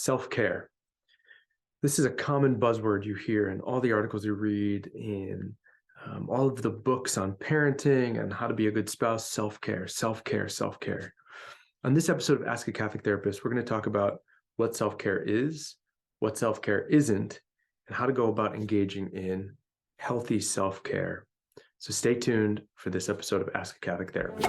Self-care. This is a common buzzword you hear in all the articles you read, in all of the books on parenting and how to be a good spouse. Self-care, self-care, self-care. On this episode of Ask a Catholic Therapist, we're going to talk about what self-care is, what self-care isn't, and how to go about engaging in healthy self-care. So stay tuned for this episode of Ask a Catholic Therapist.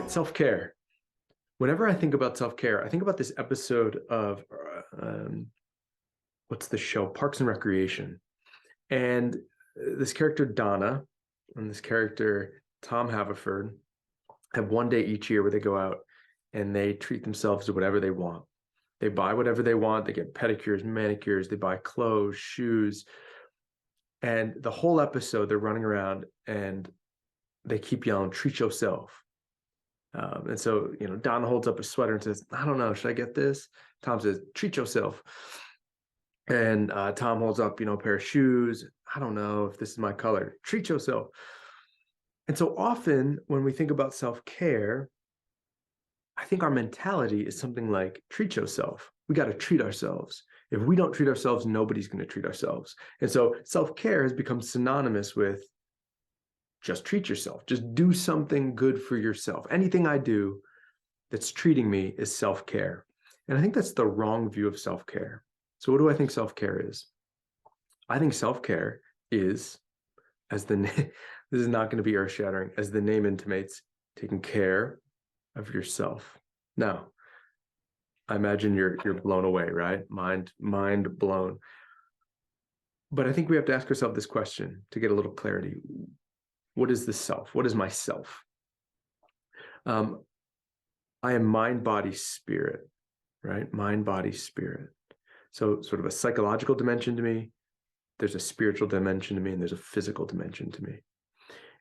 Self-care. Whenever I think about self-care, I think about this episode of what's the show? Parks and Recreation. And this character Donna and this character Tom Haverford have one day each year where they go out and they treat themselves to whatever they want. They buy whatever they want. They get pedicures, manicures, they buy clothes, shoes. And the whole episode, they're running around and they keep yelling, "Treat yourself." And so, Donna holds up a sweater and says, "I don't know, should I get this?" Tom says, "Treat yourself." And Tom holds up, a pair of shoes. "I don't know if this is my color." "Treat yourself." And so often when we think about self-care, I think our mentality is something like, treat yourself. We got to treat ourselves. If we don't treat ourselves, nobody's going to treat ourselves. And so self-care has become synonymous with just treat yourself. Just do something good for yourself. Anything I do that's treating me is self-care. And I think that's the wrong view of self-care. So what do I think self-care is? I think self-care is, as the name, this is not going to be earth-shattering, as the name intimates, taking care of yourself. Now, I imagine you're blown away, right? Mind blown. But I think we have to ask ourselves this question to get a little clarity. What is the self? What is myself? I am mind, body, spirit, right? Mind, body, spirit. So sort of a psychological dimension to me, there's a spiritual dimension to me, and there's a physical dimension to me.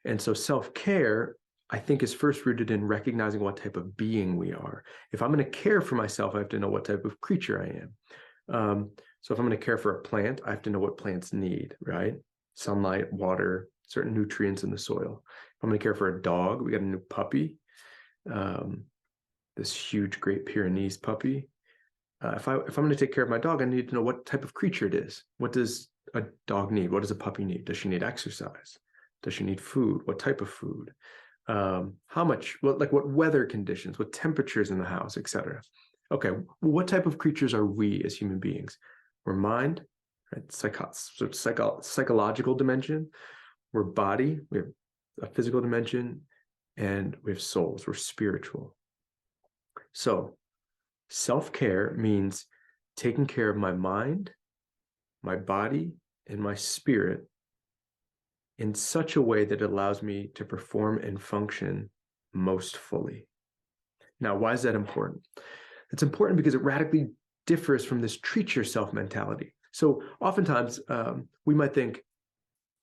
And so self-care, I think, is first rooted in recognizing what type of being we are. If I'm going to care for myself, I have to know what type of creature I am. So if I'm going to care for a plant, I have to know what plants need, right? Sunlight, water, certain nutrients in the soil. If I'm going to care for a dog, we got a new puppy, this huge Great Pyrenees puppy. If I'm going to take care of my dog, I need to know what type of creature it is. What does a dog need? What does a puppy need? Does she need exercise? Does she need food? What type of food? How much? What weather conditions? What temperatures in the house, etc. Okay, what type of creatures are we as human beings? We're mind, right? Psychological dimension. We're body, we have a physical dimension, and we have souls, we're spiritual. So self-care means taking care of my mind, my body, and my spirit in such a way that it allows me to perform and function most fully. Now, why is that important? It's important because it radically differs from this treat yourself mentality. So oftentimes we might think,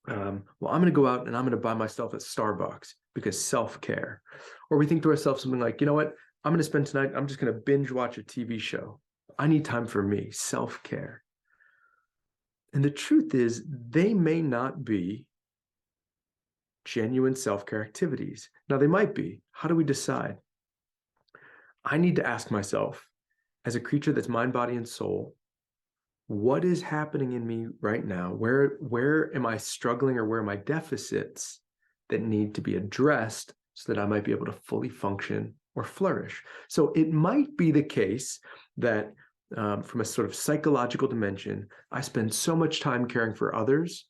well, I'm going to go out and I'm going to buy myself at Starbucks because self-care. Or we think to ourselves something like, you know what, I'm going to spend tonight, I'm just going to binge watch a TV show. I need time for me, self-care. And the truth is, they may not be genuine self-care activities. Now, they might be. How do we decide? I need to ask myself, as a creature that's mind, body, and soul, what is happening in me right now? Where am I struggling, or where are my deficits that need to be addressed so that I might be able to fully function or flourish? So it might be the case that from a sort of psychological dimension, I spend so much time caring for others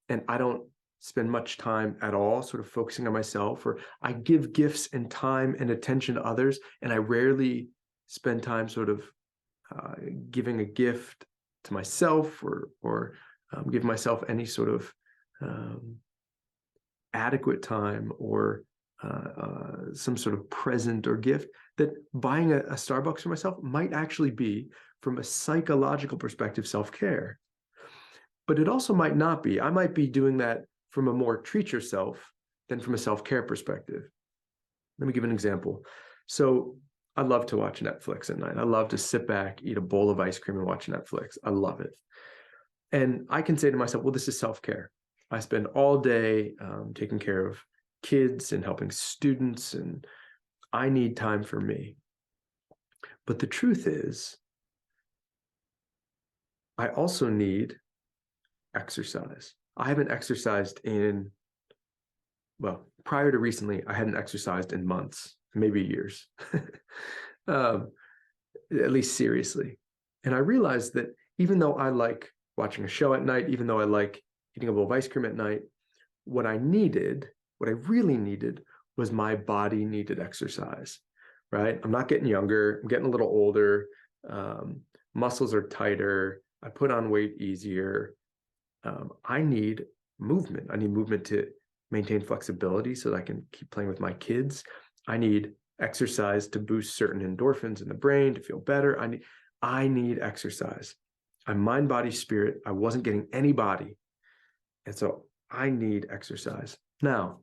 and I don't spend much time at all sort of focusing on myself, or I give gifts and time and attention to others and I rarely spend time sort of giving a gift to myself, or give myself any sort of adequate time, or some sort of present or gift, that buying a Starbucks for myself might actually be, from a psychological perspective, self-care. But it also might not be. I might be doing that from a more treat yourself than from a self-care perspective. Let me give an example. So I love to watch Netflix at night. I love to sit back, eat a bowl of ice cream and watch Netflix. I love it. And I can say to myself, well, this is self-care. I spend all day taking care of kids and helping students, and I need time for me. But the truth is, I also need exercise. I haven't exercised in, well, prior to recently, I hadn't exercised in months, maybe years, at least seriously. And I realized that even though I like watching a show at night, even though I like eating a bowl of ice cream at night, what I really needed was my body needed exercise, right? I'm not getting younger. I'm getting a little older. Muscles are tighter. I put on weight easier. I need movement. I need movement to maintain flexibility so that I can keep playing with my kids. I need exercise to boost certain endorphins in the brain to feel better. I need exercise. I'm mind, body, spirit. I wasn't getting any body. And so I need exercise. Now,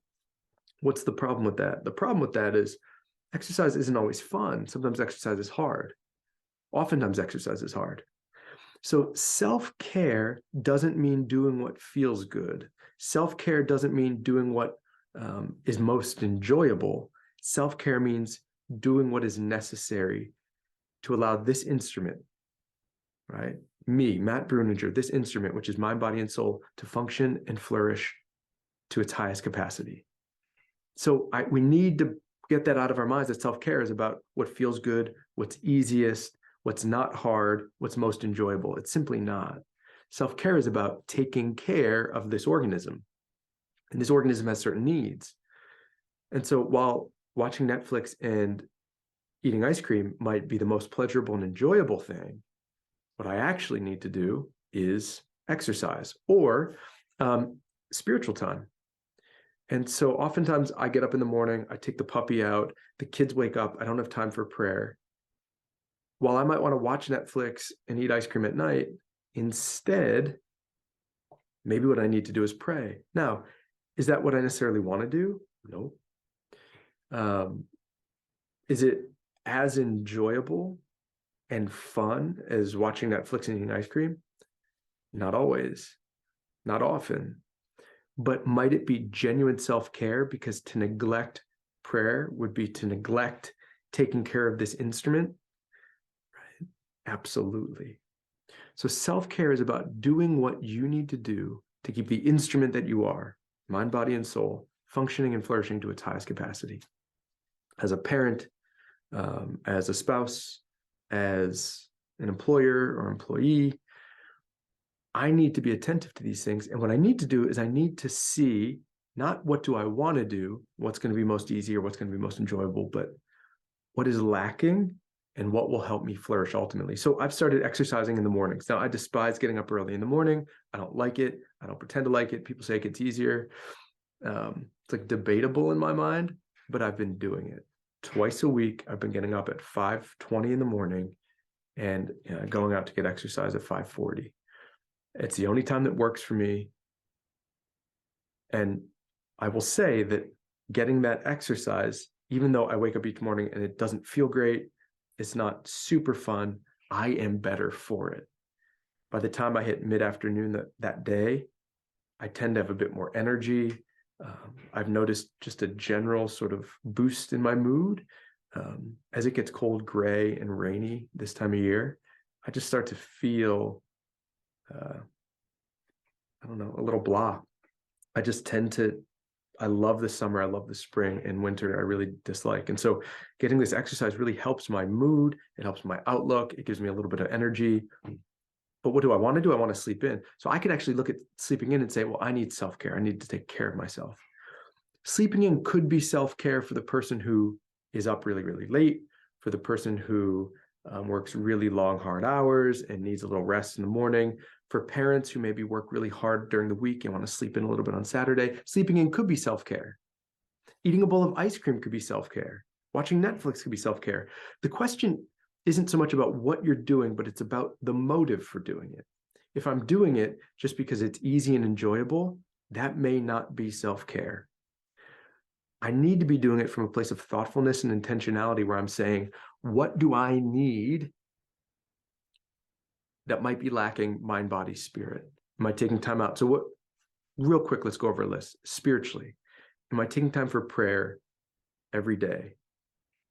what's the problem with that? The problem with that is exercise isn't always fun. Sometimes exercise is hard. Oftentimes exercise is hard. So self-care doesn't mean doing what feels good. Self-care doesn't mean doing what is most enjoyable. Self-care means doing what is necessary to allow this instrument, right? Me, Matt Bruninger, this instrument, which is mind, body, and soul, to function and flourish to its highest capacity. So we need to get that out of our minds, that self-care is about what feels good, what's easiest, what's not hard, what's most enjoyable. It's simply not. Self-care is about taking care of this organism. And this organism has certain needs. And so while watching Netflix and eating ice cream might be the most pleasurable and enjoyable thing, what I actually need to do is exercise or spiritual time. And so oftentimes I get up in the morning, I take the puppy out, the kids wake up, I don't have time for prayer. While I might want to watch Netflix and eat ice cream at night, instead, maybe what I need to do is pray. Now, is that what I necessarily want to do? No. Is it as enjoyable and fun as watching Netflix and eating ice cream? Not always, not often. But might it be genuine self-care? Because to neglect prayer would be to neglect taking care of this instrument, right? Absolutely. So self-care is about doing what you need to do to keep the instrument that you are, mind, body, and soul, functioning and flourishing to its highest capacity. As a parent, as a spouse, as an employer or employee, I need to be attentive to these things. And what I need to do is I need to see not what do I want to do, what's going to be most easy or what's going to be most enjoyable, but what is lacking and what will help me flourish ultimately. So I've started exercising in the mornings. Now, I despise getting up early in the morning. I don't like it. I don't pretend to like it. People say it gets easier. It's like debatable in my mind, but I've been doing it. Twice a week, I've been getting up at 5:20 in the morning and going out to get exercise at 5:40. It's the only time that works for me. And I will say that getting that exercise, even though I wake up each morning and it doesn't feel great, it's not super fun, I am better for it. By the time I hit mid-afternoon that day, I tend to have a bit more energy. I've noticed just a general sort of boost in my mood. As it gets cold, gray, and rainy this time of year, I just start to feel I don't know, a little blah. I love the summer, I love the spring, and winter I really dislike. And so getting this exercise really helps my mood, it helps my outlook, it gives me a little bit of energy. But what do I want to do? I want to sleep in. So I could actually look at sleeping in and say, well, I need self-care. I need to take care of myself. Sleeping in could be self-care for the person who is up really, really late, for the person who works really long, hard hours and needs a little rest in the morning. For parents who maybe work really hard during the week and want to sleep in a little bit on Saturday, sleeping in could be self-care. Eating a bowl of ice cream could be self-care. Watching Netflix could be self-care. The question isn't so much about what you're doing, but it's about the motive for doing it. If I'm doing it just because it's easy and enjoyable, that may not be self-care. I need to be doing it from a place of thoughtfulness and intentionality where I'm saying, what do I need that might be lacking mind, body, spirit? Am I taking time out? So real quick, let's go over a list. Spiritually, am I taking time for prayer every day?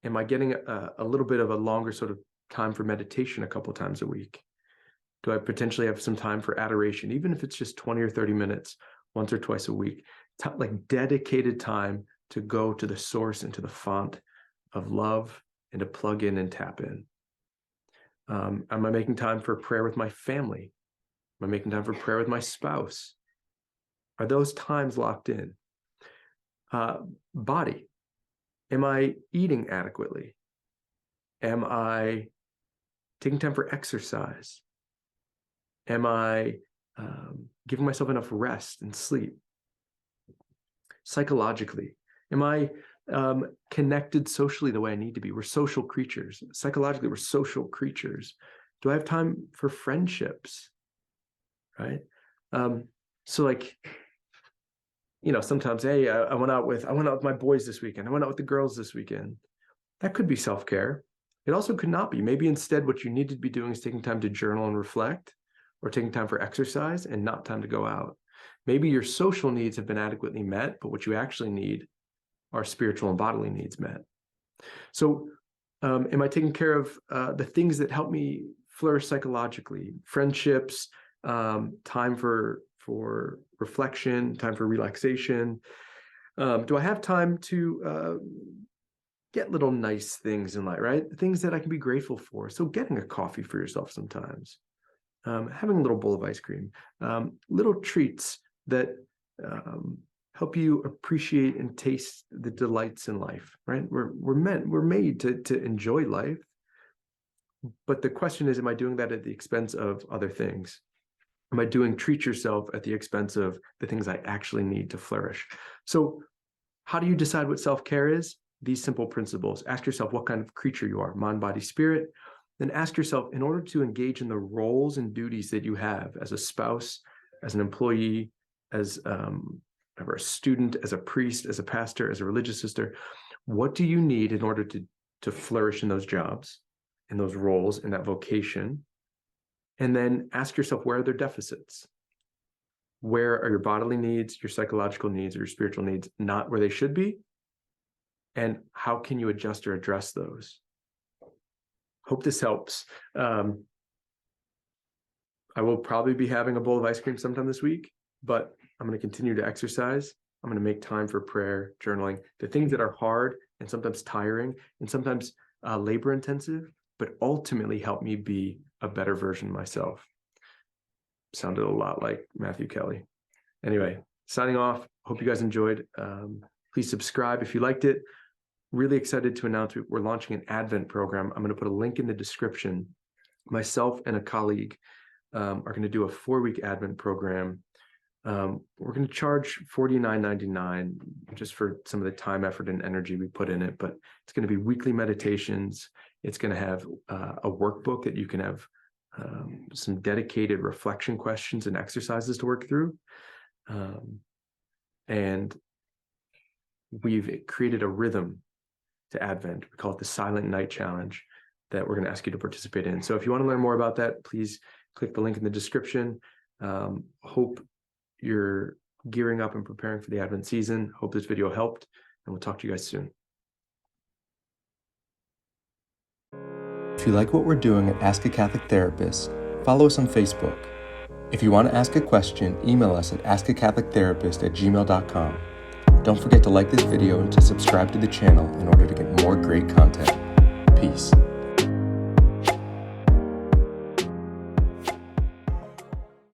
Am I getting a little bit of a longer sort of time for meditation a couple times a week? Do I potentially have some time for adoration, even if it's just 20 or 30 minutes once or twice a week? Like dedicated time to go to the source and to the font of love and to plug in and tap in. Am I making time for prayer with my family? Am I making time for prayer with my spouse? Are those times locked in? Body. Am I eating adequately? Am I taking time for exercise? Am I giving myself enough rest and sleep? Psychologically, am I connected socially the way I need to be? We're social creatures. Psychologically, we're social creatures. Do I have time for friendships? Right? So like, sometimes, hey, I went out with my boys this weekend. I went out with the girls this weekend. That could be self-care. It also could not be. Maybe instead what you need to be doing is taking time to journal and reflect, or taking time for exercise and not time to go out. Maybe your social needs have been adequately met, but what you actually need are spiritual and bodily needs met. So am I taking care of the things that help me flourish psychologically? Friendships, time for reflection, time for relaxation. Do I have time to get little nice things in life, right? Things that I can be grateful for. So getting a coffee for yourself sometimes, having a little bowl of ice cream, little treats that help you appreciate and taste the delights in life, right? We're made to enjoy life. But the question is, am I doing that at the expense of other things? Am I doing treat yourself at the expense of the things I actually need to flourish? So how do you decide what self-care is? These simple principles. Ask yourself what kind of creature you are, mind, body, spirit. Then ask yourself, in order to engage in the roles and duties that you have as a spouse, as an employee, as a student, as a priest, as a pastor, as a religious sister, what do you need in order to flourish in those jobs, in those roles, in that vocation? And then ask yourself, where are there deficits? Where are your bodily needs, your psychological needs, or your spiritual needs not where they should be? And how can you adjust or address those? Hope this helps. I will probably be having a bowl of ice cream sometime this week, but I'm going to continue to exercise. I'm going to make time for prayer, journaling, the things that are hard and sometimes tiring and sometimes labor intensive, but ultimately help me be a better version of myself. Sounded a lot like Matthew Kelly. Anyway, signing off. Hope you guys enjoyed. Please subscribe if you liked it. Really excited to announce we're launching an Advent program. I'm going to put a link in the description. Myself and a colleague are going to do a 4-week Advent program. We're going to charge $49.99 just for some of the time, effort, and energy we put in it. But it's going to be weekly meditations. It's going to have a workbook that you can have some dedicated reflection questions and exercises to work through. And we've created a rhythm to Advent. We call it the Silent Night Challenge that we're going to ask you to participate in. So if you want to learn more about that, please click the link in the description. Hope you're gearing up and preparing for the Advent season. Hope this video helped, and we'll talk to you guys soon. If you like what we're doing at Ask a Catholic Therapist, follow us on Facebook. If you want to ask a question, email us at askacatholictherapist@gmail.com. Don't forget to like this video and to subscribe to the channel in order to get more great content. Peace.